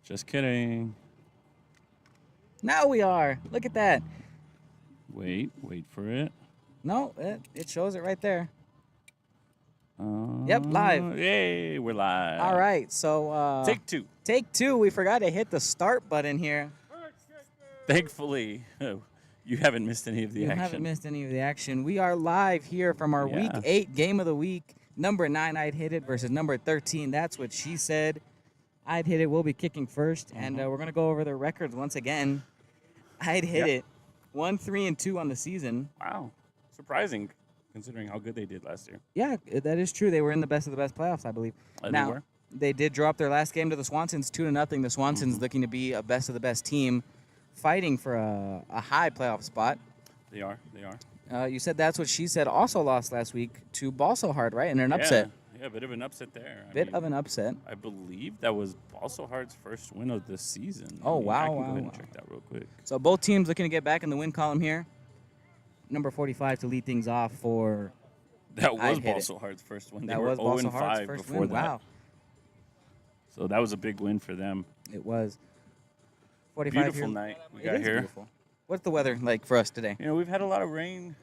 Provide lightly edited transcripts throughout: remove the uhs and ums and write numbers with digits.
Just kidding. Now we are. Look at that. Wait for it. No, it shows it right there. Yep, live. Yay, we're live. All right, so Take two. Take two. We forgot to hit the start button here. Thankfully, you haven't missed any of the action. You haven't missed any of the action. We are live here from our Week 8 game of the week. Number 9, I'd Hit It versus number 13. That's what she said. I'd Hit It will be kicking first, and we're going to go over their records once again. I'd Hit It 1-3-2 on the season. Wow. Surprising, considering how good they did last year. Yeah, that is true. They were in the best of the best playoffs, I believe. Now, they did drop their last game to the Swansons 2-0. The Swansons looking to be a best of the best team, fighting for a high playoff spot. They are. You said That's What She Said also lost last week to Balso Hard, right? In an upset. Yeah, a bit of an upset there. Bit of an upset. I believe that was Balso Hard's first win of the season. Oh, wow. I can go ahead and check that real quick. So both teams looking to get back in the win column here. Number 45 to lead things off for... That was Balso Hard's first win. That was Balso Hard's first win. Wow. So that was a big win for them. It was. 45 beautiful here. Night we got here. Beautiful. What's the weather like for us today? You know, we've had a lot of rain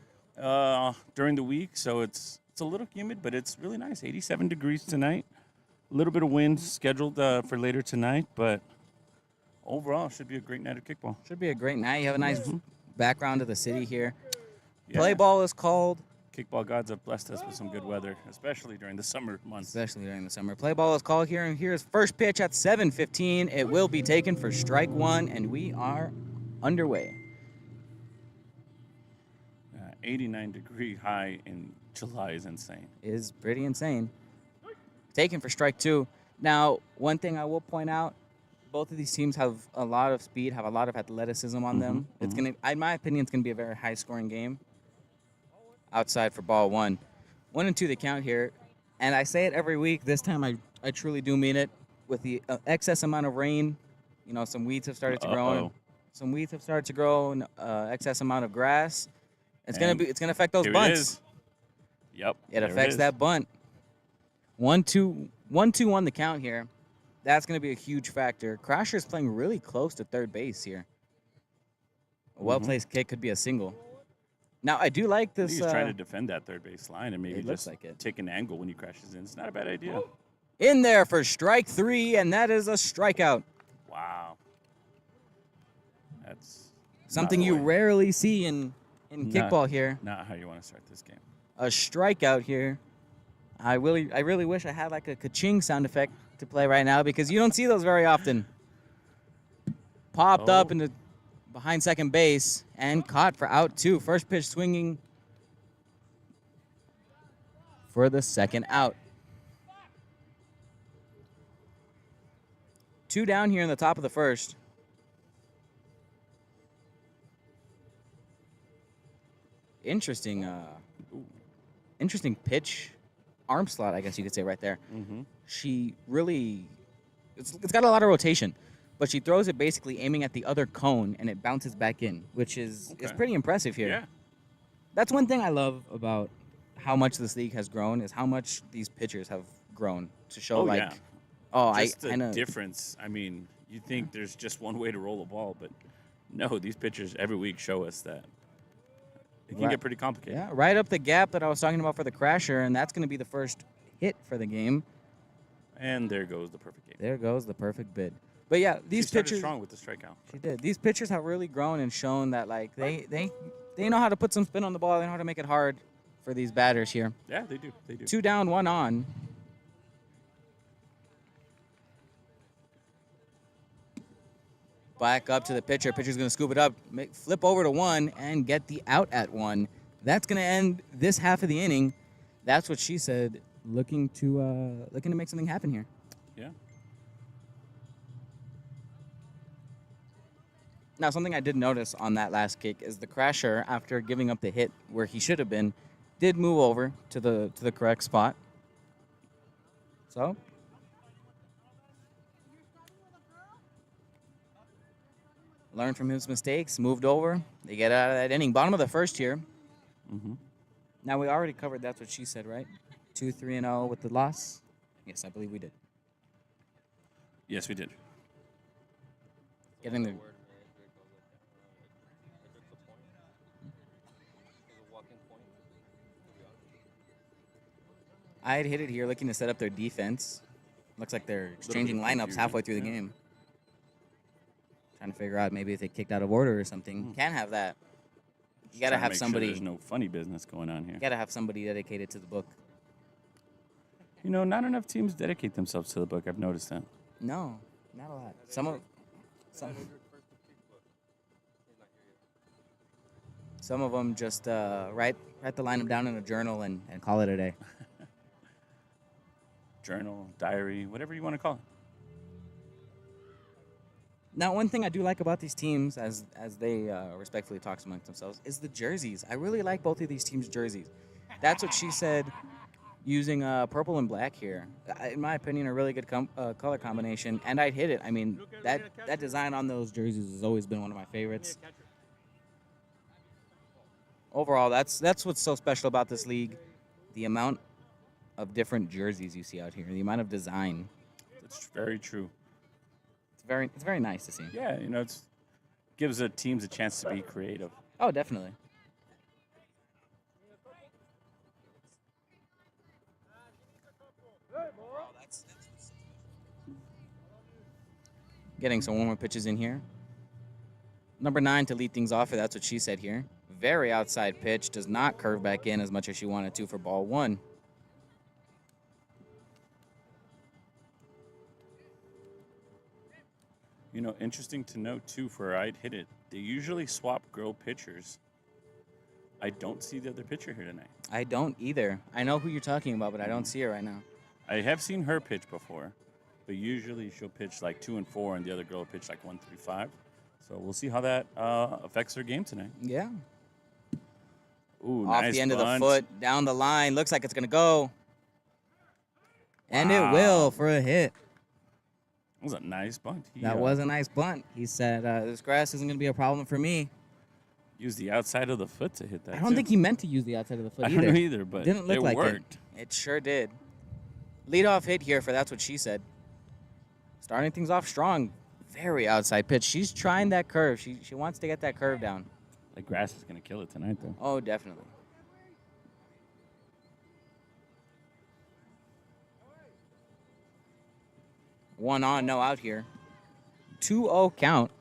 during the week, so it's a little humid, but it's really nice. 87 degrees tonight. A little bit of wind scheduled for later tonight, but overall, it should be a great night of kickball. Should be a great night. You have a nice background of the city here. Yeah. Play ball is called. Kickball gods have blessed us with some good weather, especially during the summer months. Play ball is called here, and here's first pitch at 7:15. It will be taken for strike one, and we are underway. 89-degree high in July is insane. Is pretty insane. Taken for strike two. Now, one thing I will point out, both of these teams have a lot of speed, have a lot of athleticism on them. It's gonna, in my opinion, it's gonna be a very high-scoring game. Outside for ball one. 1-2 the count here. And I say it every week. This time I truly do mean it. With the excess amount of rain, you know, some weeds have started to grow. Some weeds have started to grow. Excess amount of grass. It's gonna affect those bunts. Yep. It affects that bunt. 1-2 on the count here. That's gonna be a huge factor. Crasher's playing really close to third base here. A well-placed kick could be a single. Now, I do like this. He's trying to defend that third base line and maybe just like take an angle when he crashes in. It's not a bad idea. In there for strike three, and that is a strikeout. Wow. That's something you rarely see in kickball here. Not how you want to start this game. A strikeout here. I really wish I had like a ka-ching sound effect to play right now because you don't see those very often. Popped up into behind second base and caught for out two. First pitch swinging for the second out. 2 down here in the top of the first. Interesting pitch. Arm slot, I guess you could say right there. She really, it's got a lot of rotation. But she throws it basically aiming at the other cone, and it bounces back in, which is pretty impressive here. Yeah. That's one thing I love about how much this league has grown is how much these pitchers have grown to show I know. Difference. I mean, you think there's just one way to roll a ball, but no, these pitchers every week show us that it can get pretty complicated. Yeah, right up the gap that I was talking about for the crasher, and that's going to be the first hit for the game. And there goes the perfect game. There goes the perfect bid. But yeah, these pitchers strong with the strikeout. She did. These pitchers have really grown and shown that like they know how to put some spin on the ball. They know how to make it hard for these batters here. Yeah, they do. 2 down, 1 on. Back up to the pitcher. Pitcher's going to scoop it up, flip over to 1, and get the out at 1. That's going to end this half of the inning. That's what she said. Looking to make something happen here. Yeah. Now, something I did notice on that last kick is the crasher, after giving up the hit where he should have been, did move over to the correct spot. So, learned from his mistakes, moved over. They get out of that inning. Bottom of the first here. Now, we already covered That's What She Said, right? 2-3-0 with the loss. Yes, I believe we did. Yes, we did. Getting the I'd hit it here, looking to set up their defense. Looks like they're exchanging lineups halfway through the game. Trying to figure out maybe if they kicked out of order or something. Can't have that. You gotta have somebody. Sure there's no funny business going on here. You gotta have somebody dedicated to the book. You know, not enough teams dedicate themselves to the book. I've noticed that. No, not a lot. Some of them just write the lineup down in a journal and call it a day. Journal, diary, whatever you want to call it. Now, one thing I do like about these teams, as they respectfully talk amongst themselves, is the jerseys. I really like both of these teams' jerseys. That's what she said, using purple and black here. In my opinion, a really good color combination, and I'd hit it. I mean, that design on those jerseys has always been one of my favorites. Overall, that's what's so special about this league, the amount of different jerseys you see out here, the amount of design. It's very true. It's very nice to see. Yeah, you know, it gives the teams a chance to be creative. Oh, definitely. Getting some warmer pitches in here. Number 9 to lead things off, that's what she said here. Very outside pitch, does not curve back in as much as she wanted to for ball 1. You know, interesting to note, too, for I'd hit it, they usually swap girl pitchers. I don't see the other pitcher here tonight. I don't either. I know who you're talking about, but I don't see her right now. I have seen her pitch before, but usually she'll pitch like 2 and 4, and the other girl will pitch like 1, 3, 5. So we'll see how that affects her game tonight. Yeah. Ooh, Off nice the end bunt. of the foot, down the line. Looks like it's going to go. And it will for a hit. That was a nice bunt. That was a nice bunt. He said, this grass isn't going to be a problem for me. Used the outside of the foot to hit that. I don't think he meant to use the outside of the foot I either. don't know either, but Didn't look it like worked. It sure did. Leadoff hit here for that's what she said. Starting things off strong. Very outside pitch. She's trying that curve. She wants to get that curve down. The grass is going to kill it tonight, though. Oh, definitely. One on, no out here. 2-0 count.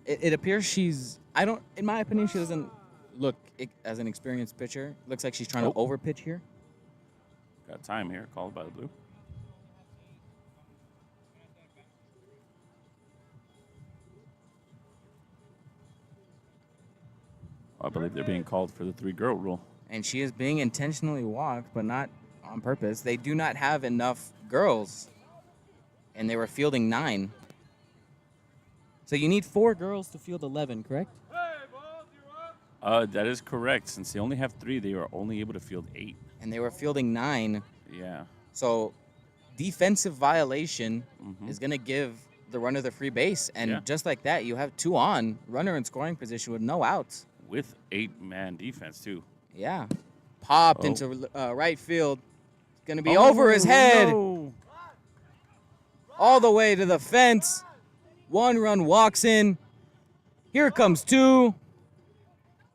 It appears she's, in my opinion, she doesn't look as an experienced pitcher. Looks like she's trying to overpitch here. Got time here, called by the blue. I believe they're being called for the 3-girl rule. And she is being intentionally walked, but not on purpose. They do not have enough girls, and they were fielding 9. So you need 4 girls to field 11, correct? That is correct. Since they only have 3, they are only able to field 8. And they were fielding 9. Yeah. So defensive violation is going to give the runner the free base. And just like that, you have 2 on, runner in scoring position with no outs. With 8-man defense, too. Yeah. Popped into right field. It's going to be over his head. No. All the way to the fence. 1 run walks in. Here comes 2.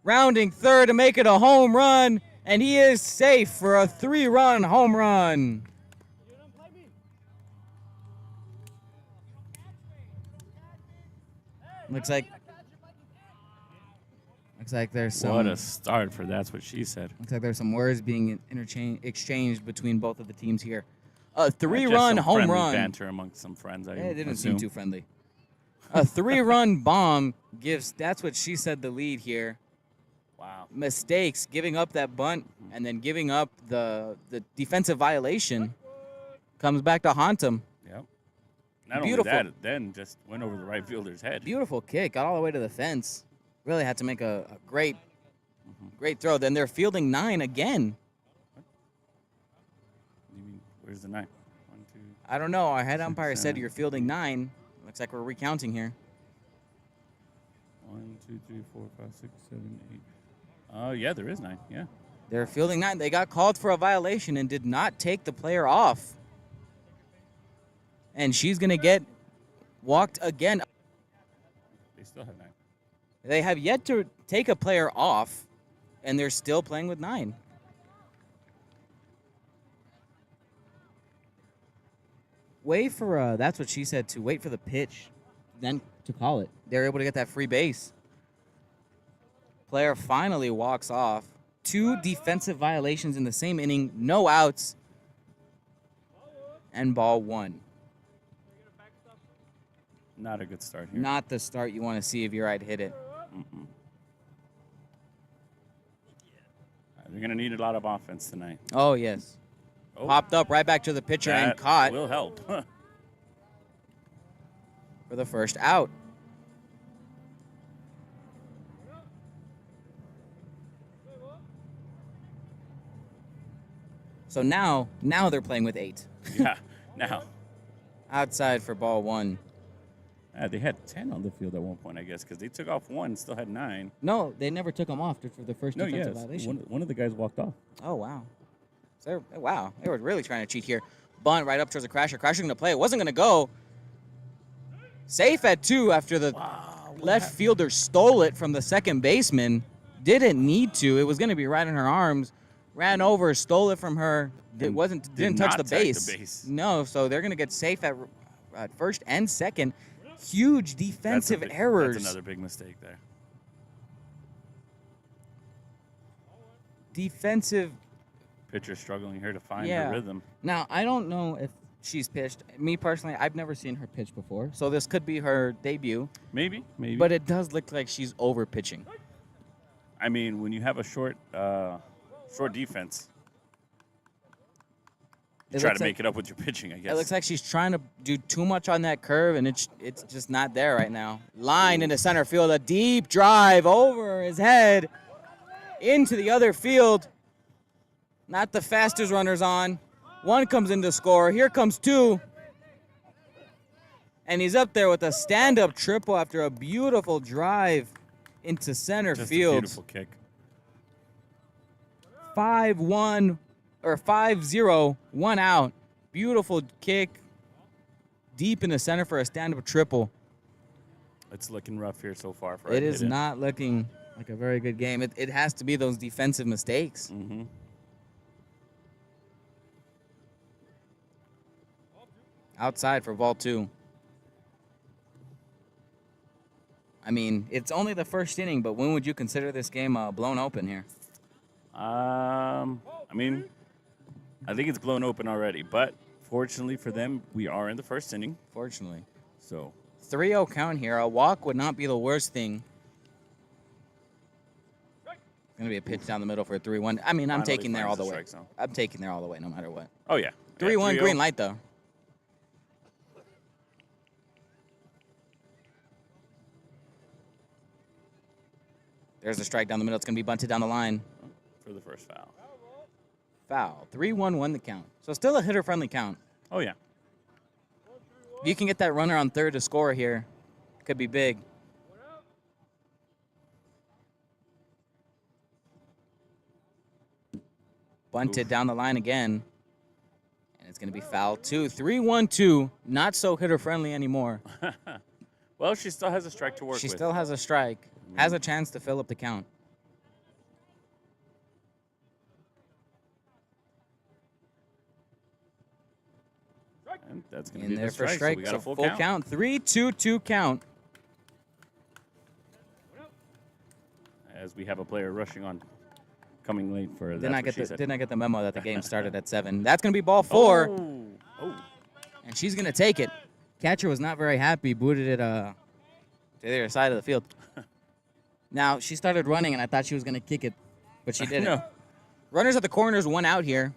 Rounding third to make it a home run. And he is safe for a 3-run home run. Looks like there's some. What a start for that's what she said. Looks like there's some words being exchanged between both of the teams here. A 3-run home run. Banter amongst some friends. It didn't seem too friendly. A 3-run bomb gives that's what she said the lead here. Wow. Mistakes, giving up that bunt, and then giving up the defensive violation comes back to haunt him. Yep. Not Beautiful. only that, it then just went over the right fielder's head. Beautiful kick, got all the way to the fence. Really had to make a great throw. Then they're fielding 9 again. You mean, where's the 9? 1, 2. I don't know. Our head 6, umpire said 7. you're fielding 9. Looks like we're recounting here. 1, 2, 3, 4, 5, 6, 7, 8. Yeah, there is 9. Yeah. They're fielding 9. They got called for a violation and did not take the player off. And she's going to get walked again. They still have 9. They have yet to take a player off, and they're still playing with 9. Wait for, that's what she said, to wait for the pitch, then to call it. They're able to get that free base. Player finally walks off. 2 defensive violations in the same inning, no outs, and ball 1. Not a good start here. Not the start you want to see if you're right hit it. They're going to need a lot of offense tonight. Oh, yes. Oh, Popped up right back to the pitcher and that caught will help. for the first out. So now they're playing with 8. Yeah, now. Outside for ball 1. They had 10 on the field at one point, I guess, because they took off 1 and still had 9. No, they never took him off for the first No, defensive yes. violation. One of the guys walked off. Oh, wow. So wow, they were really trying to cheat here. Bunt right up towards the Crasher. Crasher's going to play. It wasn't going to go. Safe at 2 after the left fielder stole it from the second baseman. Didn't need to. It was going to be right in her arms. Ran over, stole it from her. Didn't touch not the tag the base. base. No, so they're going to get safe at first and second. Huge defensive errors. That's another big mistake there. Defensive. Pitcher struggling here to find Yeah. the rhythm. Now, I don't know if she's pitched. Me personally, I've never seen her pitch before, so this could be her debut. Maybe. But it does look like she's over pitching. I mean, when you have a short defense, you try to make it up with your pitching, I guess. It looks like she's trying to do too much on that curve, and it's just not there right now. Line into center field, a deep drive over his head into the other field. Not the fastest runners on. 1 comes in to score. Here comes 2. And he's up there with a stand-up triple after a beautiful drive into center Just field. a beautiful kick. 5-1 or 5-0, 1 out. Beautiful kick deep in the center for a stand-up triple. It's looking rough here so far. For It is not looking like a very good game. It has to be those defensive mistakes. Mm-hmm. Outside for ball 2. I mean, it's only the first inning, but when would you consider this game blown open here? I mean, I think it's blown open already, but fortunately for them, we are in the first inning. Fortunately. So 3-0 count here. A walk would not be the worst thing. Going to be a pitch down the middle for a 3-1. I mean, I'm Finally taking there all finds the the way. strike zone. I'm taking there all the way no matter what. Oh, yeah. 3-1 3-0. green light, though. There's a strike down the middle. It's going to be bunted down the line. For the first foul. Foul. 3-1 the count. So still a hitter-friendly count. Oh, yeah. If you can get that runner on third to score here, could be big. Bunted down the line again. And it's going to be foul, too. 3-1-2. Not so hitter-friendly anymore. Well, she still has a strike to work She with. still has a strike. Has a chance to fill up the count. And that's going to In be there the for strike. strike. So we got So a full full count. 3-2-2 count. As we have a player rushing on, coming late for that. Did not get the memo that the game started at 7. That's going to be ball 4. Oh. And she's going to take it. Catcher was not very happy. Booted it to the other side of the field. Now, she started running, and I thought she was going to kick it, but she didn't. No. Runners at the corners, 1 out here.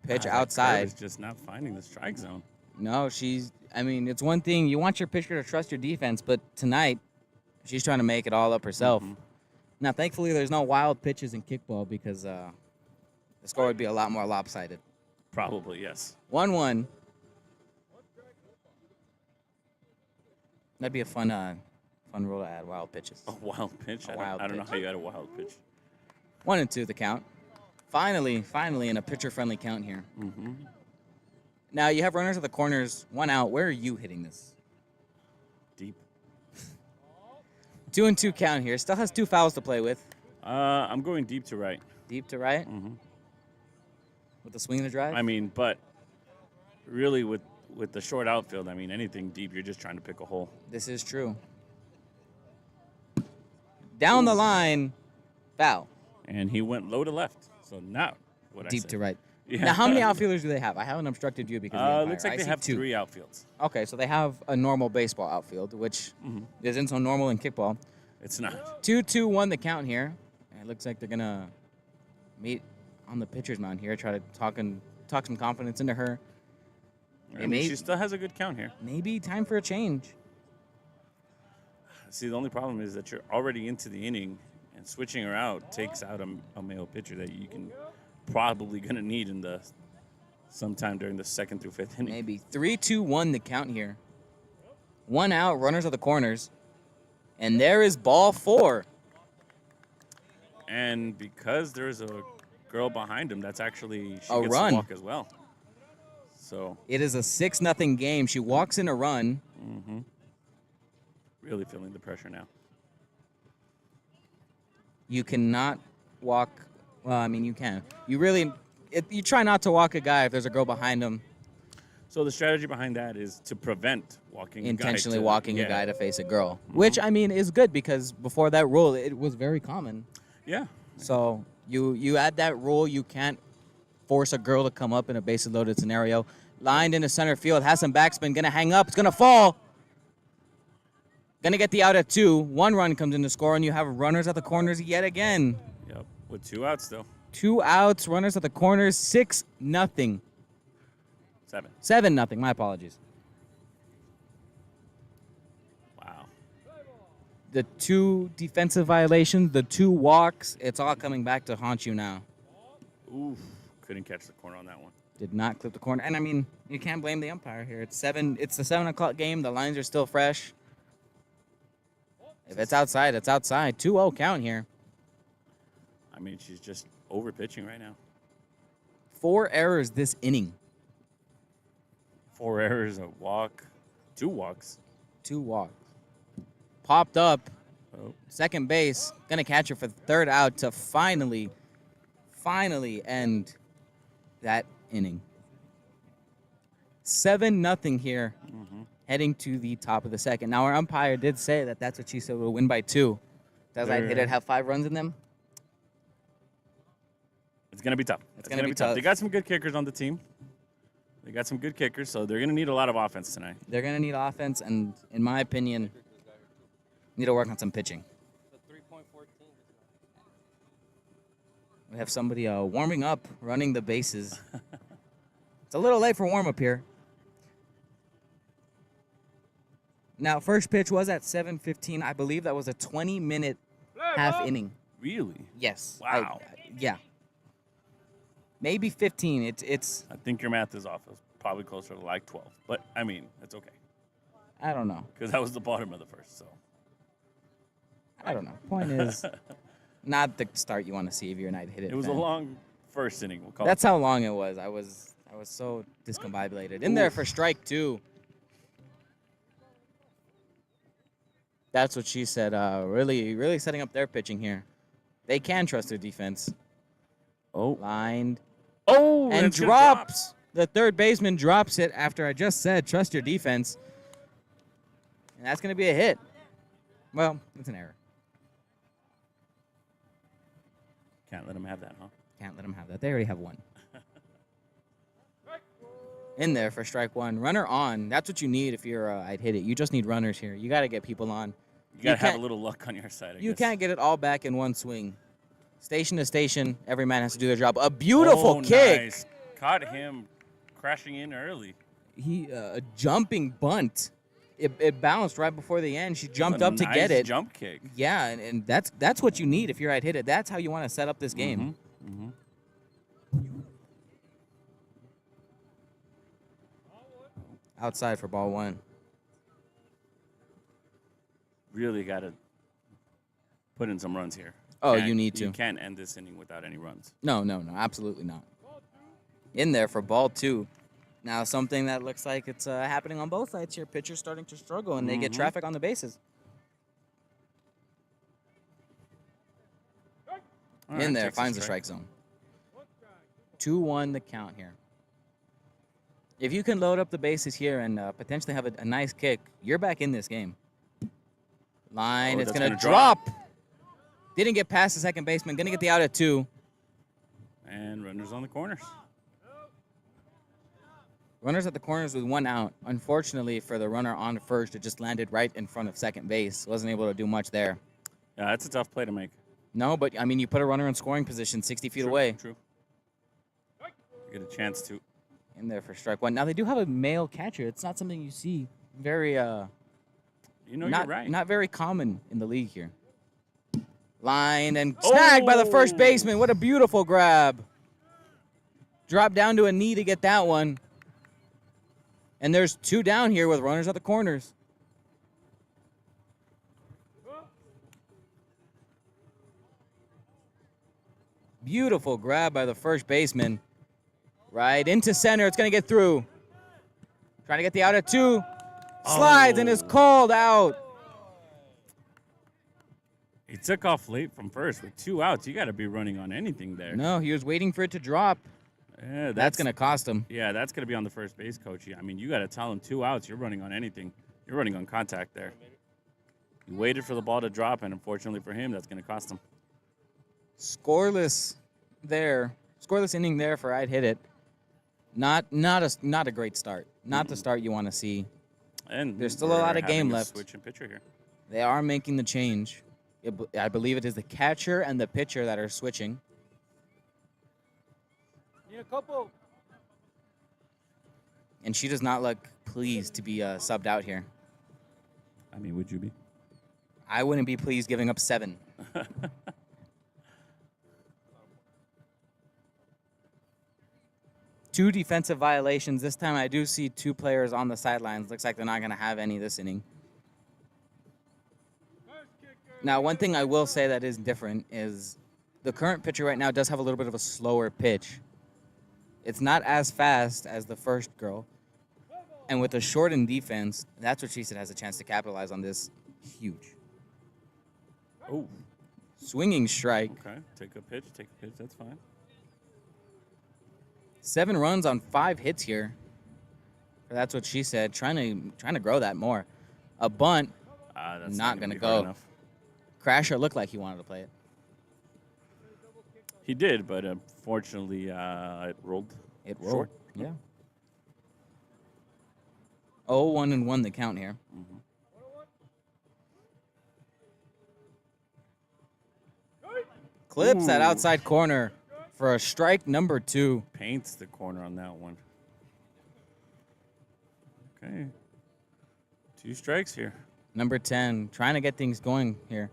Pitch That outside. curve is just not finding the strike zone. No, it's one thing. You want your pitcher to trust your defense, but tonight, she's trying to make it all up herself. Mm-hmm. Now, thankfully, there's no wild pitches in kickball because the score would be a lot more lopsided. Probably, yes. 1-1. That'd be a fun Fun rule to add, wild pitches. A wild pitch? Wild I don't know pitch. how you had a wild pitch. 1-2 the count. Finally in a pitcher-friendly count here. Mm-hmm. Now, you have runners at the corners, 1 out. Where are you hitting this? Deep. 2-2 count here. Still has 2 fouls to play with. I'm going deep to right. Deep to right? Mm-hmm. With the swing and the drive? I mean, but really with the short outfield, I mean, anything deep, you're just trying to pick a hole. This is true. Down the line, foul. And he went low to left. So now, what Deep I say. to right. Yeah. Now, how many outfielders do they have? I haven't obstructed view because of the umpire. Looks like I they see have 2. 3 outfields. Okay, so they have a normal baseball outfield, which isn't so normal in kickball. It's not. 2-2-1 the count here. And it looks like they're going to meet on the pitcher's mound here, try to talk some confidence into her. I mean, she still has a good count here. Maybe time for a change. See, the only problem is that you're already into the inning, and switching her out takes out a male pitcher that you can probably going to need in the sometime during the 2nd through 5th inning. Maybe 3-2-1 the count here. 1 out, runners at the corners. And there is ball 4. And because there's a girl behind him, that's actually she A gets run. to walk as well. So It is a 6-0 game. She walks in a run. really feeling the pressure now. You cannot walk. Well, I mean, you can. You try not to walk a guy if there's a girl behind him, So the strategy behind that is to prevent walking intentionally a guy to, walking a yeah. guy to face a girl. Which, I mean, is good because before that rule, it was very common. Yeah. So you add that rule, you can't force a girl to come up in a bases loaded scenario. Lined into center field, has some backspin, gonna hang up, it's gonna fall. Gonna get the out at 2. 1 run comes in to score, and you have runners at the corners yet again. Yep. With 2 outs still. 2 outs, runners at the corners, 6-0. 7. 7-0, my apologies. Wow. The 2 defensive violations, the 2 walks, it's all coming back to haunt you now. Oof. Couldn't catch the corner on that one. Did not clip the corner. And I mean, you can't blame the umpire here. It's the 7 o'clock game. The lines are still fresh. If it's outside, it's outside. 2-0 count here. I mean, she's just over pitching right now. 4 errors this inning. 4 errors, a walk, 2 walks. 2 walks. Popped up. Oh. Second base. Gonna catch her for the 3rd out to finally end that inning. 7-0 here, heading to the top of the 2nd. Now, our umpire did say that that's what she said will win by 2. Does that hit it have 5 runs in them? It's going to be tough. It's gonna be tough. They got some good kickers on the team. They got some good kickers, so they're going to need a lot of offense tonight. They're going to need offense, and in my opinion, need to work on some pitching. We have somebody warming up, running the bases. It's a little late for warm-up here. Now, first pitch was at 7:15. I believe that was a 20-minute half inning. Really? Yes. Wow. Yeah. Maybe 15. It's. I think your math is off. It's probably closer to like 12. But, I mean, it's okay. I don't know. Because that was the bottom of the first, so. I don't know. Point is, not the start you want to see if you're not hit it. It was a long first inning. We'll call That's how long it was. I was so discombobulated. In there for strike 2. That's what she said. Really setting up their pitching here. They can trust their defense. Oh. Lined. Oh, And it's gonna drops. The third baseman drops it after I just said trust your defense. And that's going to be a hit. Well, it's an error. Can't let him have that, huh? Can't let them have that. They already have 1. In there for strike 1. Runner on. That's what you need if you're I'd hit it. You just need runners here. You got to get people on. You got to have a can't- little luck on your side, I You guess. can't get it all back in one swing. Station to station, every man has to do their job. A beautiful Oh, kick. Nice. Caught him crashing in early. A jumping bunt. It bounced right before the end. She jumped up to Nice get it. Jump kick. Yeah, and that's what you need if you're I'd hit it. That's how you want to set up this game. Outside for ball 1. really got to put in some runs here. Oh, you need to. You can't end this inning without any runs. No, absolutely not. In there for ball 2. Now, something that looks like it's happening on both sides here. Pitchers starting to struggle, and they get traffic on the bases. All In right, there, takes a finds the strike zone. 2-1 the count here. If you can load up the bases here and potentially have a nice kick, you're back in this game. Line, it's going to drop. Didn't get past the second baseman. Going to get the out at 2. And runners on the corners. Runners at the corners with 1 out. Unfortunately for the runner on first, it just landed right in front of second base. Wasn't able to do much there. Yeah, that's a tough play to make. No, but, I mean, you put a runner in scoring position 60 feet away. True. You get a chance to. In there for strike 1. Now, they do have a male catcher. It's not something you see very, You're right. Not very common in the league here. Line and snagged by the first baseman. What a beautiful grab. Drop down to a knee to get that one. And there's 2 down here with runners at the corners. Beautiful grab by the first baseman. Right into center. It's going to get through. Trying to get the out at 2. Slides and is called out. He took off late from first with 2 outs. You got to be running on anything there. No, he was waiting for it to drop. Yeah, that's going to cost him. Yeah, that's going to be on the first base coach. I mean, you got to tell him 2 outs. You're running on anything. You're running on contact there. He waited for the ball to drop, and unfortunately for him, that's going to cost him. Scoreless there. Scoreless inning there for I'd hit it. Not a great start. Not the start you want to see. And there's still a lot of game left. Switch in pitcher here. They are making the change. I believe it is the catcher and the pitcher that are switching. Need a couple. And she does not look pleased to be subbed out here. I mean, would you be? I wouldn't be pleased giving up 7. 2 defensive violations. This time I do see 2 players on the sidelines. Looks like they're not going to have any this inning. Now, one thing I will say that is different is the current pitcher right now does have a little bit of a slower pitch. It's not as fast as the first girl. And with a shortened defense, that's what she said has a chance to capitalize on this. Huge. Oh. Swinging strike. Okay, take a pitch, that's fine. 7 runs on 5 hits here. That's what she said. Trying to grow that more. A bunt. That's not going to go. Crasher looked like he wanted to play it. He did, but unfortunately, it rolled. It rolled. Short. Yeah. 0-1-1 the count here. Clips that outside corner for a strike number 2. Paints the corner on that one. Okay. 2 strikes here. Number 10, trying to get things going here.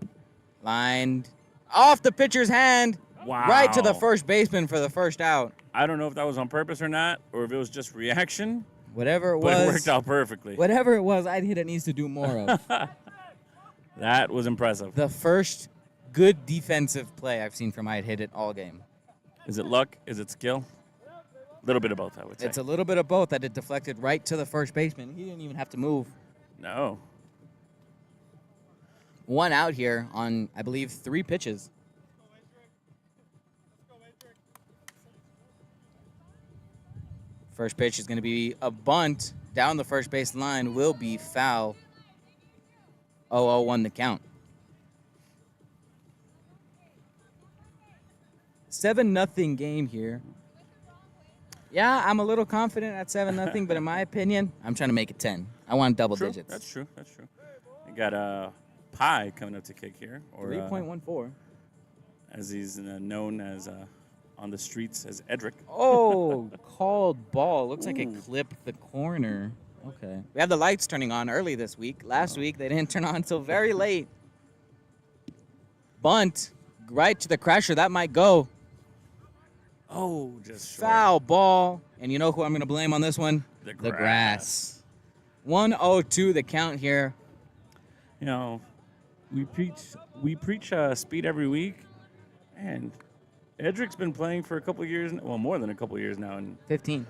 Lined off the pitcher's hand. Wow. Right to the first baseman for the first out. I don't know if that was on purpose or not, or if it was just reaction. Whatever it was. But it worked out perfectly. Whatever it was, I'd hit it needs to do more of. That was impressive. The first good defensive play I've seen from I'd hit it all game. Is it luck? Is it skill? A little bit of both, I would say. It's a little bit of both that it deflected right to the first baseman. He didn't even have to move. No. 1 out here on, I believe, 3 pitches. First pitch is going to be a bunt down the first base line. Will be foul. 0-0-1 the count. 7-0 game here. Yeah, I'm a little confident at 7-0, but in my opinion, I'm trying to make it 10. I want double digits. That's true. We got Pie coming up to kick here. Or 3.14. as he's known as on the streets as Edric. Oh, called ball. Looks like it clipped the corner. Okay. We have the lights turning on early this week. Last week, they didn't turn on until very late. Bunt right to the crasher. That might go. Oh, just short. Foul ball. And you know who I'm going to blame on this one? The grass. 1-0-2 the count here. You know, we preach speed every week, and Edric's been playing for a couple of years, well, more than a couple of years now, and 15.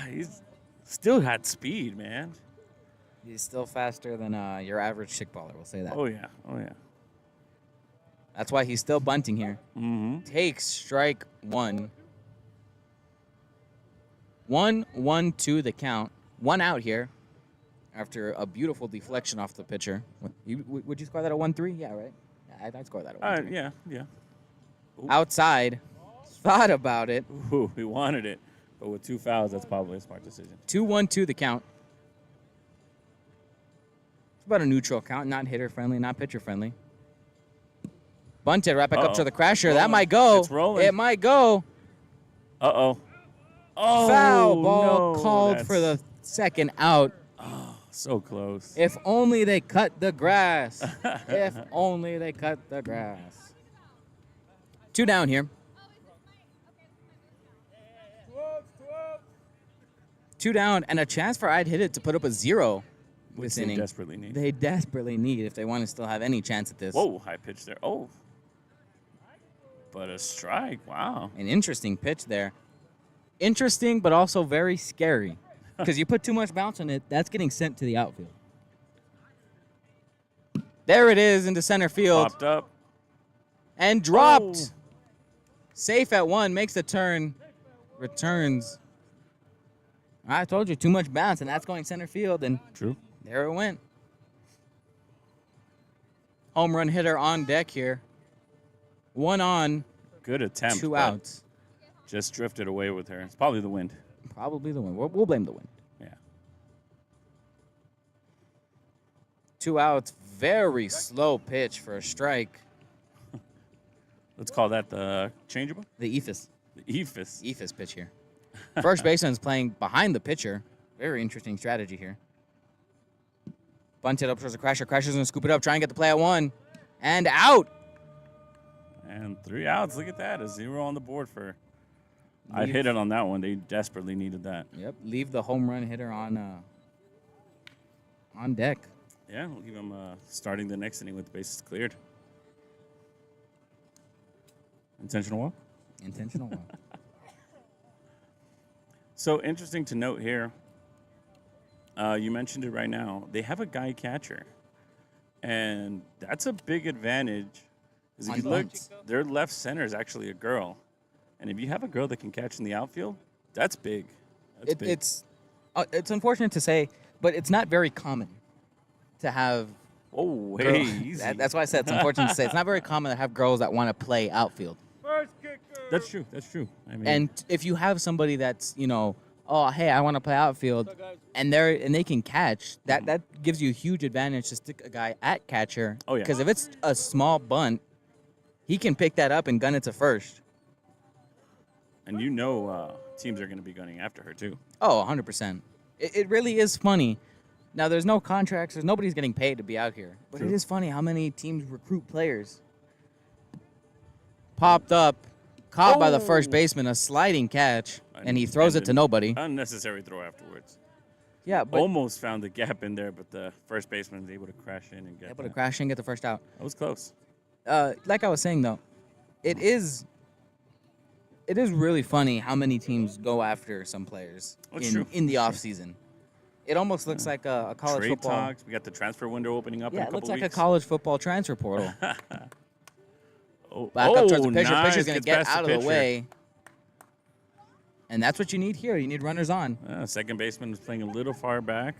he's still got speed, man. He's still faster than your average kickballer. We'll say that. Oh yeah, oh yeah. That's why he's still bunting here. Mm-hmm. Takes strike 1. 1-1-2 the count. 1 out here after a beautiful deflection off the pitcher. Would you score that a 1-3? Yeah, right? Yeah, I'd score that a 1-3. Yeah, yeah. Outside. Thought about it. Ooh, he wanted it, but with 2 fouls, that's probably a smart decision. 2-1-2 the count. It's about a neutral count, not hitter friendly, not pitcher friendly. Bunted right back up to the crasher. That might go. It's rolling. It might go. Uh-oh. Oh, Foul ball no, called for the second out. So close. If only they cut the grass. If only they cut the grass. 2 down here. 2 down and a chance for I'd hit it to put up a 0 Which this they inning. desperately need. They desperately need if they want to still have any chance at this. Whoa, high pitch there. Oh. But a strike. Wow. An interesting pitch there. Interesting, but also very scary. Because you put too much bounce on it, that's getting sent to the outfield. There it is into center field. Popped up. And dropped. Oh. Safe at 1, makes the turn. Returns. I told you, too much bounce, and that's going center field, and True. there it went. Home run hitter on deck here. 1 on, Good attempt. 2 but outs. Just drifted away with her. It's probably the wind. Probably the wind. We'll blame the wind. Yeah. 2 outs. Very slow pitch for a strike. Let's call that the changeable. The ephus. The ephus. Ephus pitch here. First baseman's playing behind the pitcher. Very interesting strategy here. Bunted up towards the crasher. Crasher's going to scoop it up, try and get the play at 1. And out. And 3 outs. Look at that. A 0 on the board for. I hit it on that one. They desperately needed that. Yep. Leave the home run hitter on deck. Yeah, we'll leave him starting the next inning with the bases cleared. Intentional walk? Intentional walk. So interesting to note here. You mentioned it right now. They have a guy catcher. And that's a big advantage. Because if you look, their left center is actually a girl. And if you have a girl that can catch in the outfield, that's big. That's big. It's unfortunate to say, but it's not very common to have. Oh, hey, girls. easy. That's why I said it's unfortunate to say. It's not very common to have girls that want to play outfield. That's true. That's true. I mean, And if you have somebody that's, oh, hey, I want to play outfield, and they can catch, that gives you a huge advantage to stick a guy at catcher. Oh, yeah. Because if it's a small bunt, he can pick that up and gun it to first. and teams are going to be gunning after her too. Oh, 100%. It really is funny. Now, there's no contracts. Nobody's getting paid to be out here. But True. it is funny how many teams recruit players. Popped up, caught by the first baseman, a sliding catch, and he throws it to nobody. Unnecessary throw afterwards. Yeah, but Almost found the gap in there, but the first baseman was able to crash in and get able to that. crash in, get the first out. That was close. Like I was saying, though, it is really funny how many teams go after some players That's true. in the offseason. It almost looks like a college Trade football. talks. We got the transfer window opening up in a Yeah, it couple looks like weeks. a college football transfer portal. Oh, Back up towards the pitcher. nice. Pitcher's going to Gets get past out of the pitcher. way. And that's what you need here. You need runners on. Second baseman was playing a little far back.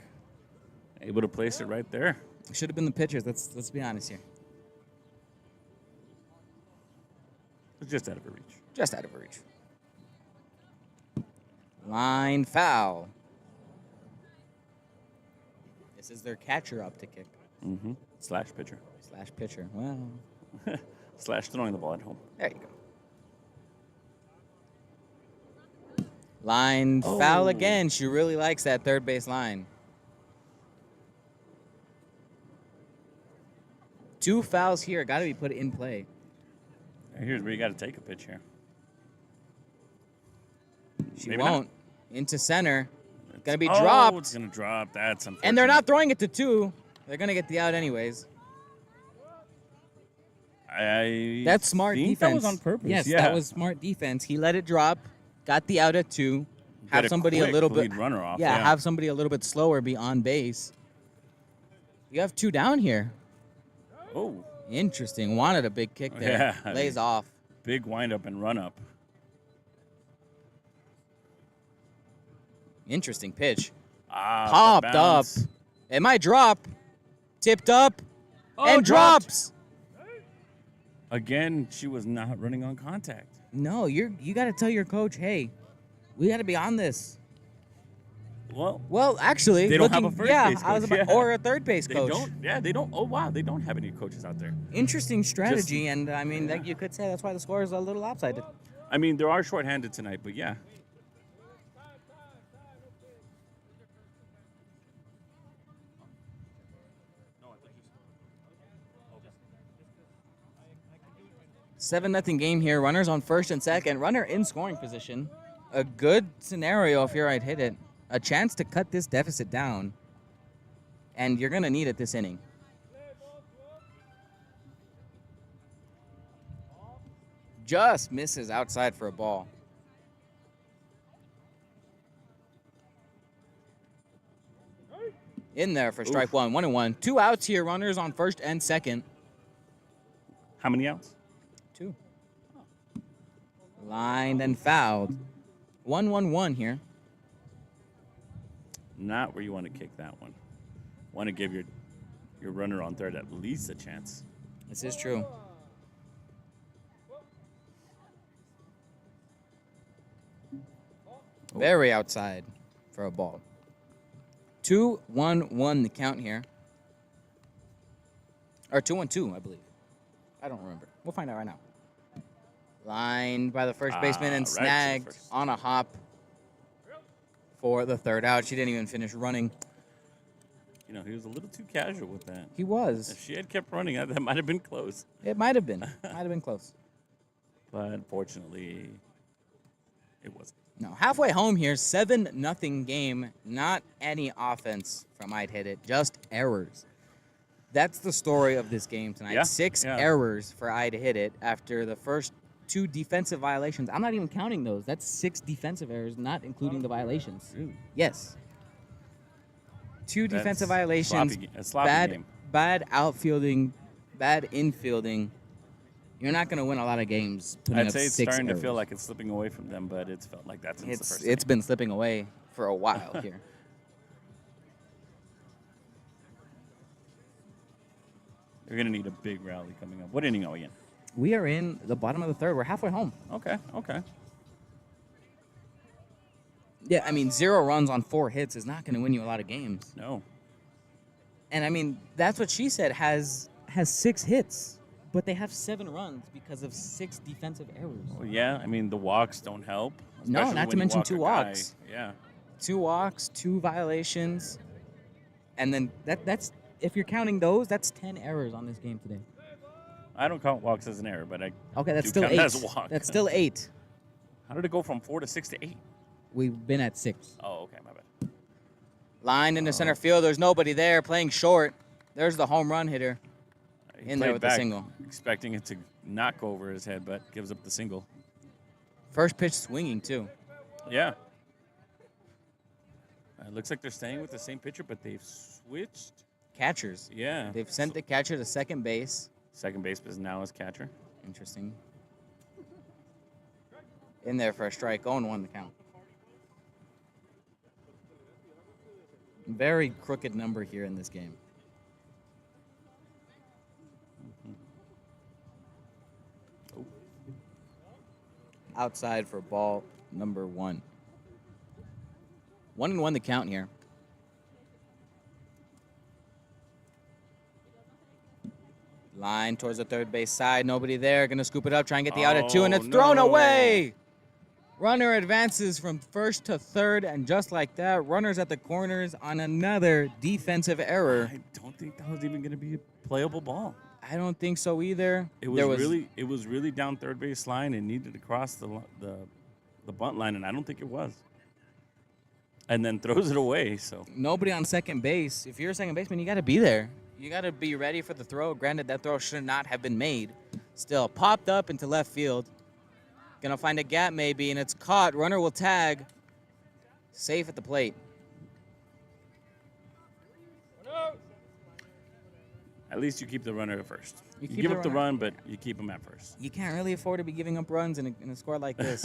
Able to place it right there. Should have been the pitchers. Let's be honest here. It's just out of her reach. Just out of reach. Line foul. This is their catcher up to kick. Mm-hmm. Slash pitcher. Slash pitcher. Well, Slash throwing the ball at home. there you go. Line foul again. She really likes that third base line. 2 fouls here. Got to be put in play. Here's where you got to take a pitch here. She Maybe won't. Into center. Going to be Oh, dropped. it's going to drop. That's unfortunate. And they're not throwing it to 2. They're going to get the out anyways. That's smart think defense. That was on purpose. Yes, yeah. that was smart defense. He let it drop, got the out at 2, Get have a somebody a quick little bit lead runner off. yeah, have somebody a little bit slower be on base. You have 2 down here. Oh, Interesting. Wanted a big kick there. Yeah. Lays off. big windup and run up. Interesting pitch. Ah, Popped the up. bounce. It might drop. Tipped up. Oh, and dropped. drops. Again, she was not running on contact. No, you got to tell your coach, hey, we got to be on this. Well, actually, They don't have a first base I was coach, about, yeah. or a third base They coach. don't. Yeah, they don't. Oh wow, they don't have any coaches out there. Interesting strategy, and I mean, you could say that's why the score is a little lopsided. I mean, there are shorthanded tonight, but yeah. Seven nothing game here. Runners on first and second. Runner in scoring position. A good scenario if you're right hit it. A chance to cut this deficit down, and you're gonna need it this inning. Just misses outside for a ball. In there for strike one. 1-1. 2 outs here. Runners on first and second. How many outs? 2. Lined and fouled. 1-1-1 here. Not where you want to kick that one. Want to give your runner on third at least a chance. This is true. Very outside for a ball. 2-1-1 the count here. Or 2-1-2, I believe. I don't remember. We'll find out right now. Lined by the first baseman and right to the snagged first. on a hop for the third out. She didn't even finish running. You know, he was a little too casual with that. He was. If she had kept running, that might have been close. It might have been. Might have been close. But unfortunately, it wasn't. No, halfway home here, 7-0 game. Not any offense from I'd Hit It, just errors. That's the story of this game tonight. Yeah, 6 yeah. errors for I'd Hit It after the first 2 defensive violations. I'm not even counting those. That's 6 defensive errors, not including the violations. Really? Yes. 2 That's defensive violations. a sloppy game. Bad outfielding, bad infielding. You're not going to win a lot of games putting I'd up say it's 6 starting errors. to feel like it's slipping away from them, but it's felt like that since the first It's game. been slipping away for a while here. They're going to need a big rally coming up. What inning are we in? We are in the bottom of the third. We're halfway home. Okay. Yeah, I mean, 0 runs on 4 hits is not going to win you a lot of games. No. And I mean, that's what she said, has 6 hits, but they have 7 runs because of 6 defensive errors. Well, yeah, I mean, the walks don't help. No, especially not when to you mention walk 2 a guy. walks. Yeah. 2 walks, 2 violations. And then that's if you're counting those, that's 10 errors on this game today. I don't count walks as an error, but I Okay, that's do still count 8. it as a walk. That's still 8. How did it go from 4 to 6 to 8? We've been at 6. Oh, okay, my bad. Lined into center field. There's nobody there playing short. There's the home run hitter. He In there played with the back, single. expecting it to not go over his head, but gives up the single. First pitch swinging, too. Yeah. It looks like they're staying with the same pitcher, but they've switched. Catchers. Yeah. They've sent the catcher to second base. Second baseman now is catcher. Interesting. In there for a strike. 0-1 the count. Very crooked number here in this game. Oh. Outside for ball number 1. 1-1 the count here. Line towards the third base side. Nobody there. Going to scoop it up. Try and get the out at 2, and it's thrown no. away. Runner advances from first to third, and just like that, runners at the corners on another defensive error. I don't think that was even going to be a playable ball. I don't think so either. It was really down third base line and needed to cross the bunt line, and I don't think it was. And then throws it away. So Nobody on second base. If you're a second baseman, you got to be there. You got to be ready for the throw. Granted, that throw should not have been made. Still popped up into left field. Gonna find a gap maybe, and it's caught. Runner will tag. Safe at the plate. At least you keep the runner at first. You You keep give the up the runner- run, but you keep him at first. You can't really afford to be giving up runs in a score like this.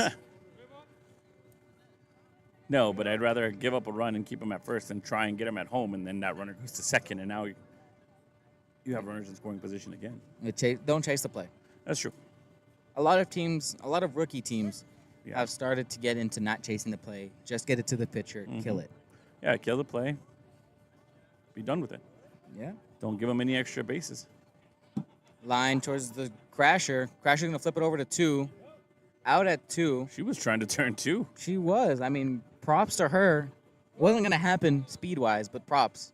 No, but I'd rather give up a run and keep him at first than try and get him at home, and then that runner goes to second, and now you have runners in scoring position again. Don't chase the play. That's true. A lot of teams, a lot of rookie teams, Yeah. have started to get into not chasing the play. Just get it to the pitcher, kill it. Yeah, kill the play. Be done with it. Yeah. Don't give him any extra bases. Line towards the Crasher. Crasher's gonna flip it over to 2. Out at 2. She was trying to turn too. She was. I mean, props to her. Wasn't gonna happen speed-wise, but props.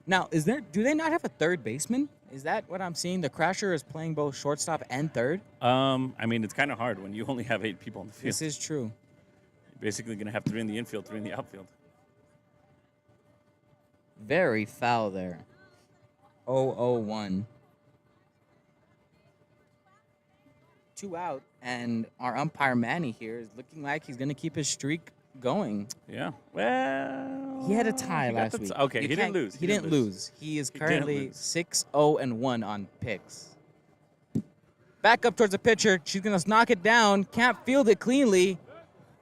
Now, do they not have a third baseman? Is that what I'm seeing? The Crasher is playing both shortstop and third? I mean, it's kind of hard when you only have 8 people on the field. This is true. You're basically going to have 3 in the infield, 3 in the outfield. Very foul there. 0-0-1. 2 out, and our umpire Manny here is looking like he's gonna keep his streak going. Yeah. Well, He had a tie he got last the week. Okay, You he didn't can't- lose. He didn't lose. He is He didn't currently lose. 6-0-1 on picks. Back up towards the pitcher. She's gonna knock it down. Can't field it cleanly.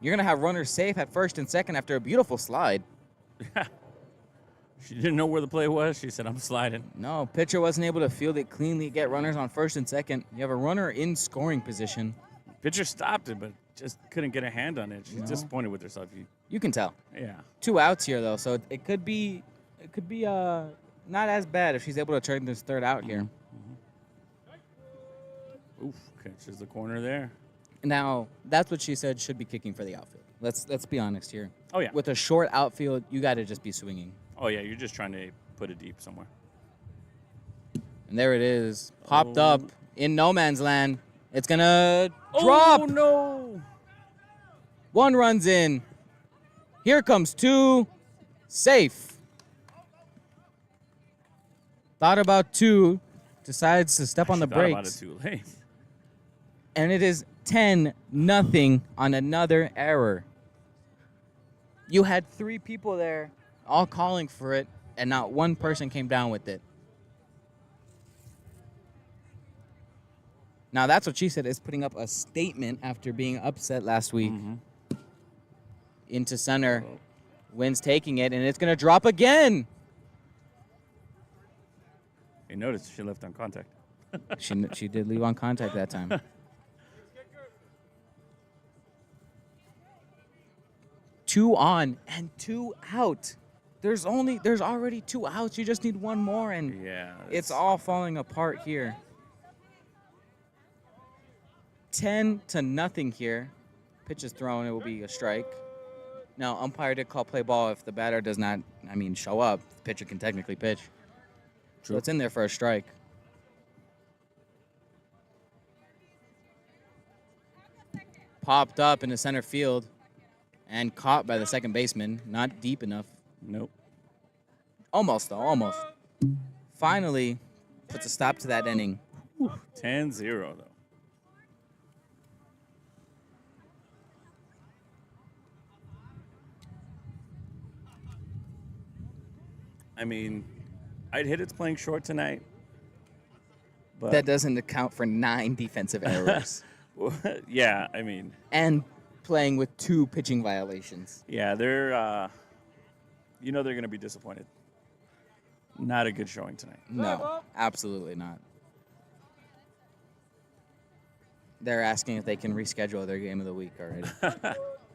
You're gonna have runners safe at first and second after a beautiful slide. She didn't know where the play was. She said, I'm sliding. No, pitcher wasn't able to field it cleanly, get runners on first and second. You have a runner in scoring position. Pitcher stopped it, but just couldn't get a hand on it. She's disappointed with herself. You can tell. Yeah. 2 outs here though, so it could be not as bad if she's able to turn this third out here. Oof, catches the corner there. Now, that's what she said should be kicking for the outfield. Let's be honest here. Oh, yeah. With a short outfield, you got to just be swinging. Oh, yeah, you're just trying to put it deep somewhere. And there it is, popped up in no man's land. It's gonna drop. Oh, no. 1 runs in. Here comes 2. Safe. Thought about 2. Decides to step on the Thought about it brakes. too late. And it is 10-0 on another error. You had 3 people there all calling for it, and not one person came down with it. Now, that's what she said is putting up a statement after being upset last week. Into center. Wynn's taking it, and it's going to drop again. You noticed she left on contact. She did leave on contact that time. Two on and 2 out. There's already 2 outs. You just need 1 more, and Yeah. it's all falling apart here. 10-0 here. Pitch is thrown. It will be a strike. Now, umpire did call play ball if the batter does not, show up. The pitcher can technically pitch. So it's in there for a strike. Popped up into center field and caught by the second baseman. Not deep enough. Nope. Almost, though. Almost. Finally puts a stop to that inning. 10-0, though. I mean, I'd hit it's playing short tonight. But That doesn't account for 9 defensive errors. yeah, I mean, And playing with 2 pitching violations. yeah, they're, they're going to be disappointed. Not a good showing tonight. No, absolutely not. They're asking if they can reschedule their game of the week already.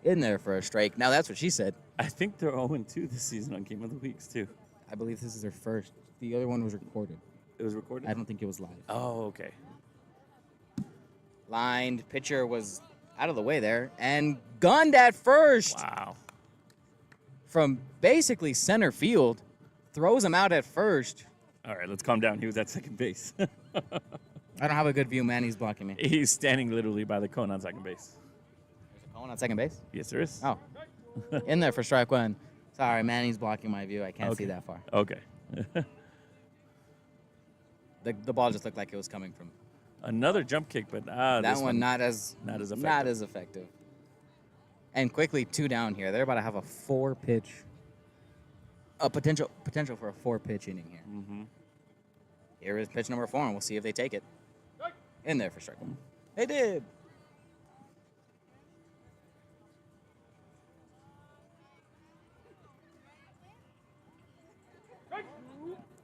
In there for a strike. Now, that's what she said. I think they're 0-2 this season on Game of the Weeks, too. I believe this is their first. The other one was recorded. It was recorded? I don't think it was live. Oh, okay. Lined pitcher was out of the way there and gunned at first Wow. from basically center field. Throws him out at first. All right, let's calm down. He was at second base. I don't have a good view, man. He's blocking me. He's standing literally by the cone on second base. Going on second base? Yes, there is. Oh. In there for strike 1. Sorry, man. He's blocking my view. I can't see that far. Okay. The ball just looked like it was coming from Another jump kick, but that this one not as effective. Not as effective. And quickly 2 down here. They're about to have a 4-pitch. A potential for a 4-pitch inning here. Mm-hmm. Here is pitch number 4, and we'll see if they take it. In there for strike 1. They did.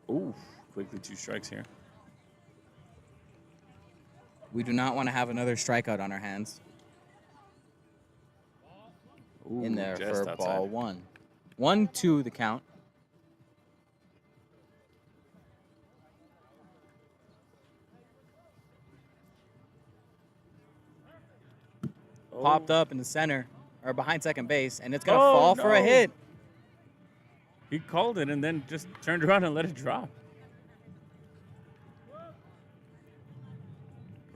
Ooh, quickly 2 strikes here. We do not want to have another strikeout on our hands. Ooh, In there just for outside. ball 1. 1-2 the count. Oh. Popped up in the center, or behind second base, and it's going to Oh, fall for a no. hit. He called it and then just turned around and let it drop.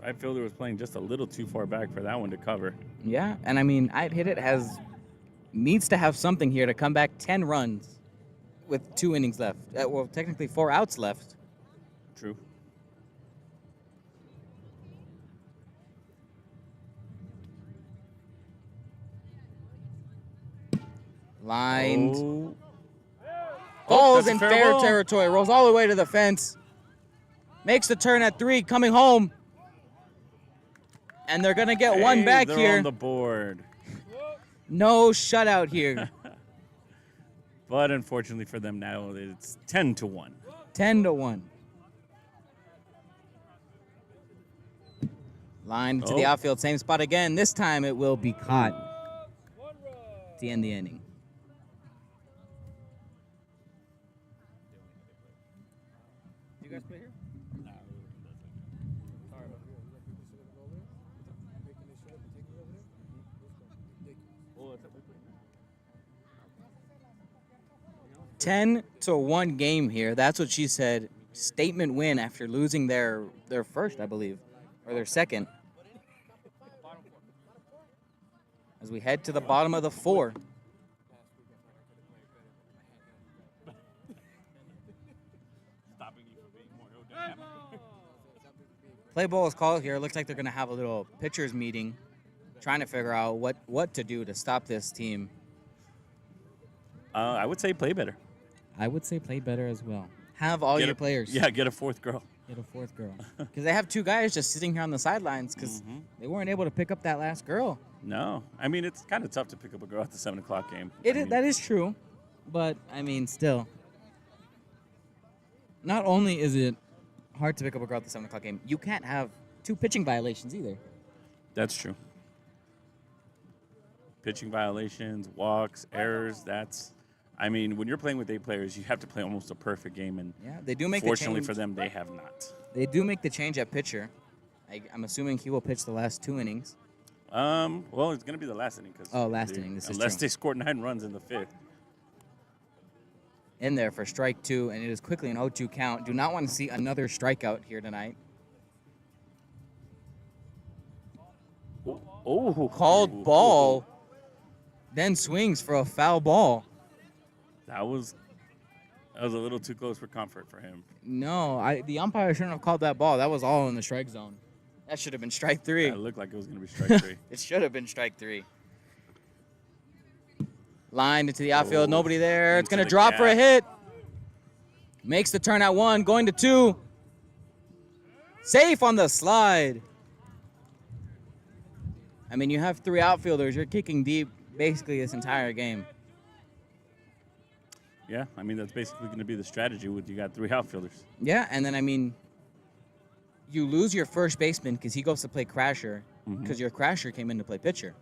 Right fielder was playing just a little too far back for that one to cover. Yeah, and I mean, I'd hit it needs to have something here to come back 10 runs with 2 innings left. Well, technically 4 outs left. True. Lined. Oh. Falls that's a in fair fair ball. territory. Rolls all the way to the fence. Makes the turn at 3, coming home. And they're going to get one Hey, back they're here. on the board. No shutout here. But unfortunately for them now, it's 10-1. 10-1. Line to the Oh. outfield, same spot again. This time it will be caught to end the inning. You guys play here? Oh, 10-1 game here. That's what she said. Statement win after losing their first, I believe, or their second. As we head to the bottom of the 4. Play ball is called here. Looks like they're going to have a little pitchers meeting, trying to figure out what to do to stop this team. I would say play better. I would say play better as well. Have all your players. Yeah, get a 4th girl. Get a 4th girl. Because they have 2 guys just sitting here on the sidelines because they weren't able to pick up that last girl. No. I mean, it's kind of tough to pick up a girl at the 7 o'clock game. That is true. But, I mean, still. Not only is it hard to pick up a girl at the 7 o'clock game, you can't have 2 pitching violations either. That's true. Pitching violations, walks, errors, I mean, when you're playing with 8 players, you have to play almost a perfect game. And Yeah, they do make fortunately the for change. them, they have not. They do make the change at pitcher. I'm assuming he will pitch the last 2 innings. Well, it's going to be the last inning. Last inning. This is unless true. they score 9 runs in the 5th. In there for strike 2, and it is quickly an 0-2 count. Do not want to see another strikeout here tonight. Oh, Called ball, then swings for a foul ball. That was a little too close for comfort for him. No, the umpire shouldn't have called that ball. That was all in the strike zone. That should have been strike 3. It looked like it was going to be strike 3. It should have been strike 3. Lined into the outfield, nobody there. It's into going to the drop for a gap. hit. Makes the turn at 1, going to 2. Safe on the slide. I mean, you have 3 outfielders. You're kicking deep basically this entire game. Yeah, I mean, that's basically going to be the strategy with you got 3 outfielders. Yeah, and then, I mean, you lose your first baseman because he goes to play crasher because your crasher came in to play pitcher.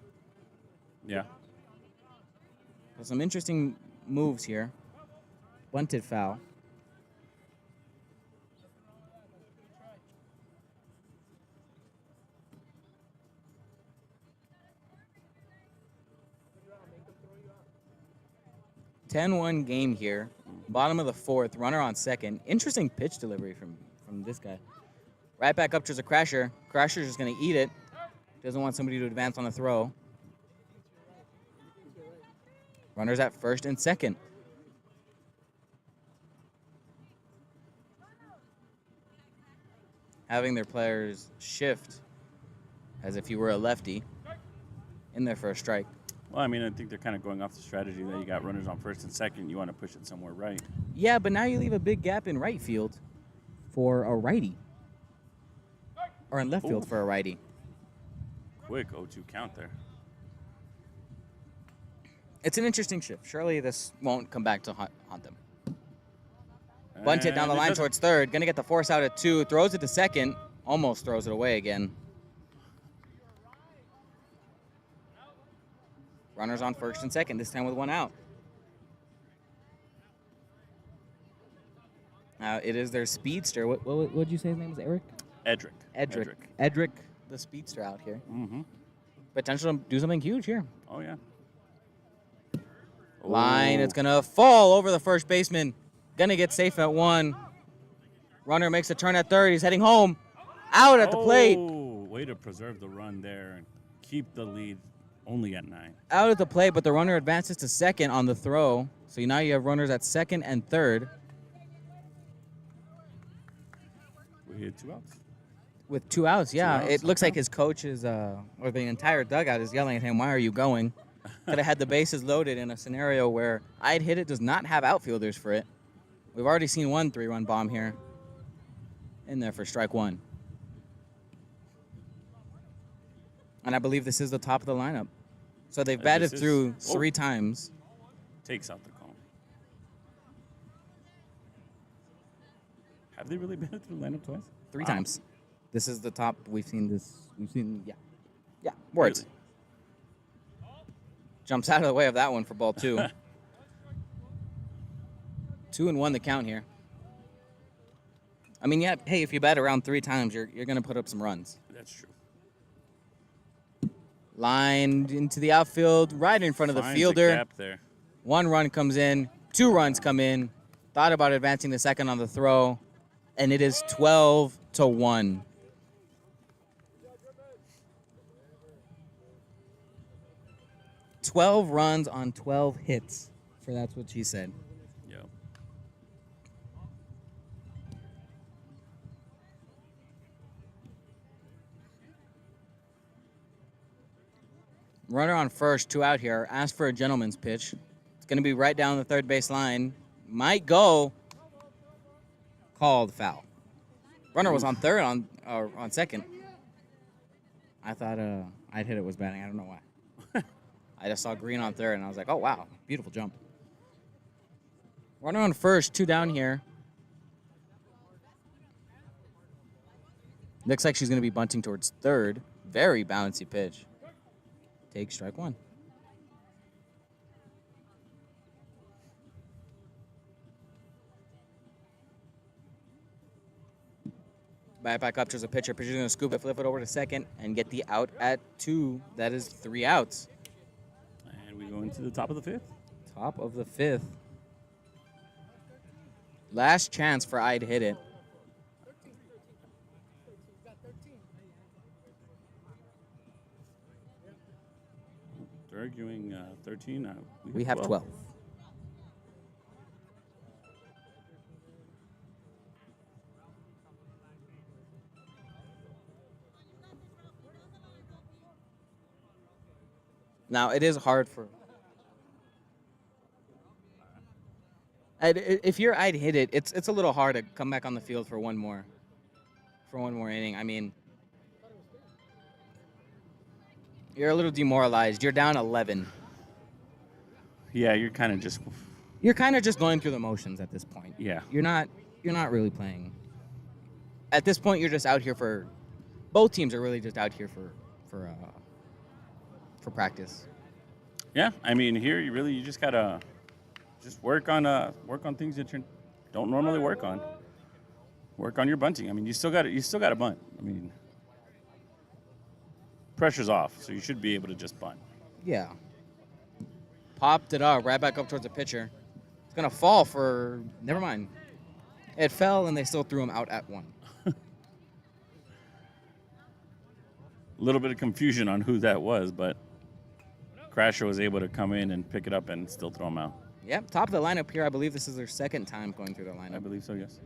Yeah. So some interesting moves here. Bunted foul. (10-1) game here. Bottom of the 4th. Runner on second. Interesting pitch delivery from this guy. Right back up to the crasher. Crasher's just going to eat it. Doesn't want somebody to advance on the throw. Runners at first and second. having their players shift as if you were a lefty in their first strike. Well, I mean, I think they're kind of going off the strategy that you got runners on first and second. You want to push it somewhere right. Yeah, but now you leave a big gap in right field for a righty. Or in left field for a righty. Quick 0-2 count there. It's an interesting shift. Surely this won't come back to haunt them. Bunted down the And it line doesn't. towards third. Going to get the force out at 2. Throws it to second. Almost throws it away again. Runners on first and second, this time with 1 out. Now, it is their speedster. What did you say his name was? Eric? Edric. Edric, the speedster out here. Mm-hmm. Potential to do something huge here. Oh, yeah. Line, Oh. it's going to fall over the first baseman. Going to get safe at 1. Runner makes a turn at third. He's heading home. Out at the plate. Oh, way to preserve the run there and keep the lead only at 9. Out at the plate, but the runner advances to second on the throw. So now you have runners at second and third. We had 2 outs. With 2 outs, yeah. outs, It looks okay. like his coach is, or the entire dugout is yelling at him, "Why are you going?" Could have had the bases loaded in a scenario where I'd hit it does not have outfielders for it. We've already seen 1 3-run bomb here. In there for strike 1. And I believe this is the top of the lineup. So they've batted This is- through oh. 3 times. Takes out the cone. Have they really been through the lineup twice? 3 Wow. times. This is the top. We've seen, yeah. Words. Really? Jumps out of the way of that one for ball 2. 2-1 the count here. I mean, yeah, hey, if you bat around 3 times, you're going to put up some runs. That's true. Lined into the outfield, right in front of the Finds a fielder. gap there. 1 run comes in, 2 runs come in. Thought about advancing the second on the throw, and it is 12-1. "12 runs on 12 hits," for that's what she said. Yeah. Runner on first, 2 out here. Asked for a gentleman's pitch. It's going to be right down the third base line. Might go. Called foul. Runner was on third, on second. I thought I'd hit it was batting. I don't know why. I just saw green on third, and I was like, oh, wow. Beautiful jump. Runner on first, 2 down here. Looks like she's going to be bunting towards third. Very bouncy pitch. Take strike 1. Back up towards the pitcher. Pitcher's going to scoop it, flip it over to second, and get the out at 2. That is 3 outs. And we go into the top of the 5th. Top of the 5th. Last chance for I to hit it. They're arguing 13. We have 12. Now, it is hard for... If you're I'd hit it, it's a little hard to come back on the field for one more inning. I mean, you're a little demoralized. You're down 11. Yeah, you're kind of just. You're kind of just going through the motions at this point. Yeah. You're not really playing. At this point, you're just out here for. Both teams are really just out here for practice. Yeah, I mean, here you just gotta just work on things that you don't normally work on. Work on your bunting. I mean, you still got to bunt. I mean, pressure's off, so you should be able to just bunt. Yeah. Popped it up right back up towards the pitcher. It's gonna fall for. Never mind. It fell, and they still threw him out at 1. A little bit of confusion on who that was, but Crasher was able to come in and pick it up and still throw him out. Yep, top of the lineup here. I believe this is their second time going through the I lineup. believe so, yes.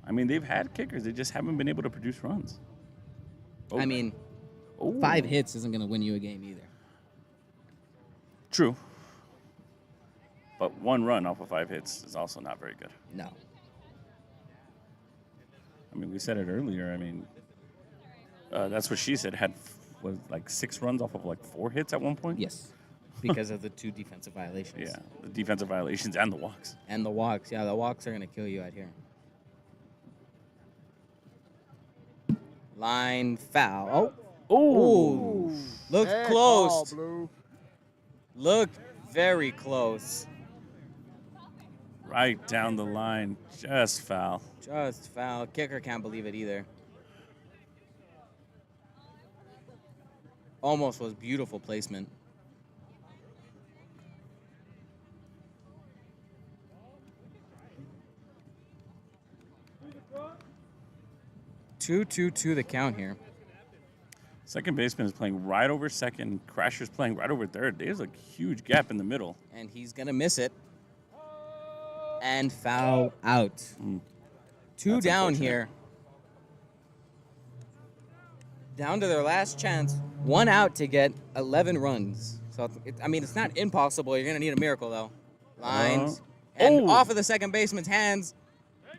I mean, they've had kickers. They just haven't been able to produce runs. I mean, 5 hits isn't going to win you a game either. True. But 1 run off of 5 hits is also not very good. No. I mean, we said it earlier. I mean, that's what she said. Was like 6 runs off of like 4 hits at one point. Yes. Because of the 2 defensive violations. Yeah, the defensive violations and the walks. And the walks. Yeah, the walks are going to kill you out here. Line foul. Oh. Looked close. Looked very close. Right down the line. Just foul. Just foul. Kicker can't believe it either. Almost was beautiful placement. Two the count here. Second baseman is playing right over second. Crasher's playing right over third. There's a huge gap in the middle. And he's going to miss it. And foul out. 2 That's down unfortunate. here. Down to their last chance. 1 out to get 11 runs. So, it's not impossible. You're going to need a miracle, though. Lines. And off of the second baseman's hands.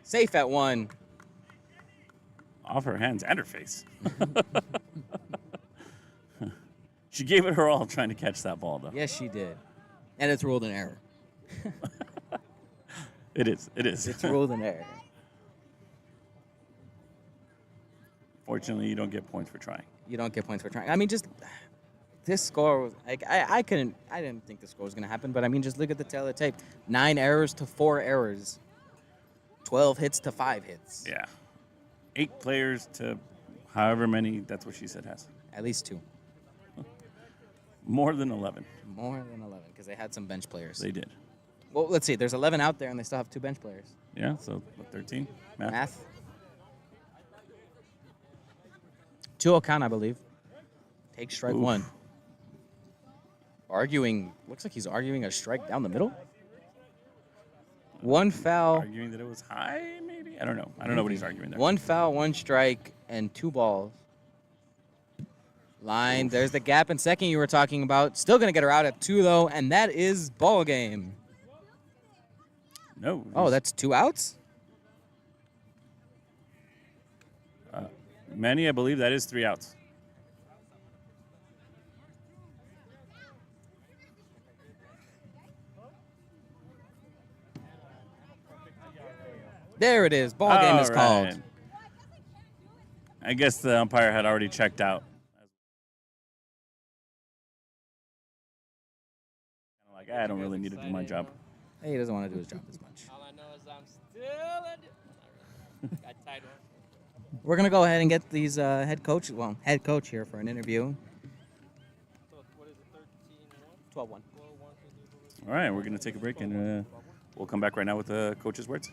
Safe at 1. Off her hands and her face. She gave it her all trying to catch that ball, though. Yes, she did. And it's ruled an error. It is. It's ruled an error. Fortunately, you don't get points for trying. You don't get points for trying. I mean, just this score was like I didn't think the score was gonna happen, but I mean, just look at the tail of the tape. 9 errors to 4 errors. 12 hits to 5 hits. Yeah. 8 players to however many, that's what she said has. At least 2. More than 11. More than 11, because they had some bench players. They did. Well, let's see. There's 11 out there, and they still have 2 bench players. Yeah, so what, 13? Math. 2-0 count, I believe. Take strike 1. Looks like he's arguing a strike down the middle. 1 foul. Arguing that it was high, maybe? I don't know. I don't know what he's arguing there. 1 foul, 1 strike, and 2 balls. Line. There's the gap in second you were talking about. Still going to get her out at 2, though, and that is ball game. No. Oh, that's 2 outs? Manny, I believe that is 3 outs. There it is. Ball game is called. I guess the umpire had already checked out. Kind of like, I don't really need to do my job. He doesn't want to do his job as much. All I know is I'm still got tied on. We're going to go ahead and get these head coach here for an interview. So what is it, 13-1? 12-1. All right, we're going to take a break, and we'll come back right now with the coach's words.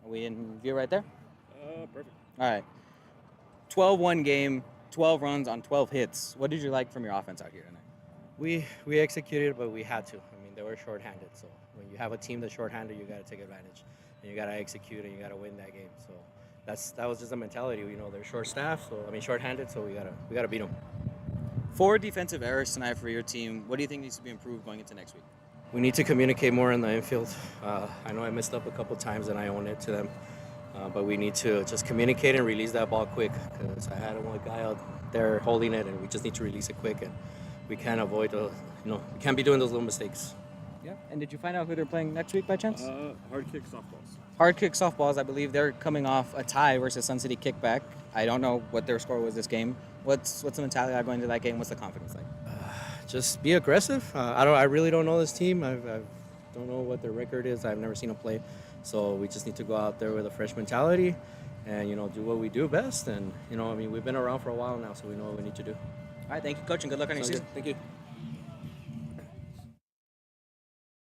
Are we in view right there? Perfect. All right. 12-1 game, 12 runs on 12 hits. What did you like from your offense out here tonight? We executed, but we had to. I mean, they were shorthanded. So when you have a team that's shorthanded, you got to take advantage, and you got to execute, and you got to win that game. So that was just a mentality. You know, they're short-staffed, so I mean, shorthanded. So we gotta beat them. 4 defensive errors tonight for your team. What do you think needs to be improved going into next week? We need to communicate more in the infield. I know I messed up a couple times, and I own it to them. But we need to just communicate and release that ball quick, because I had one guy out there holding it, and we just need to release it quick, and we can't avoid we can't be doing those little mistakes. Yeah. And did you find out who they're playing next week by chance? Hard kick softballs. Hard Kick Softballs, I believe they're coming off a tie versus Sun City Kickback. I don't know what their score was this game. What's the mentality going into that game? What's the confidence like? Just be aggressive. I really don't know this team. I don't know what their record is. I've never seen them play. So we just need to go out there with a fresh mentality and, do what we do best. And, we've been around for a while now, so we know what we need to do. All right, thank you, Coach, and good luck on your Sounds season. good. Thank you.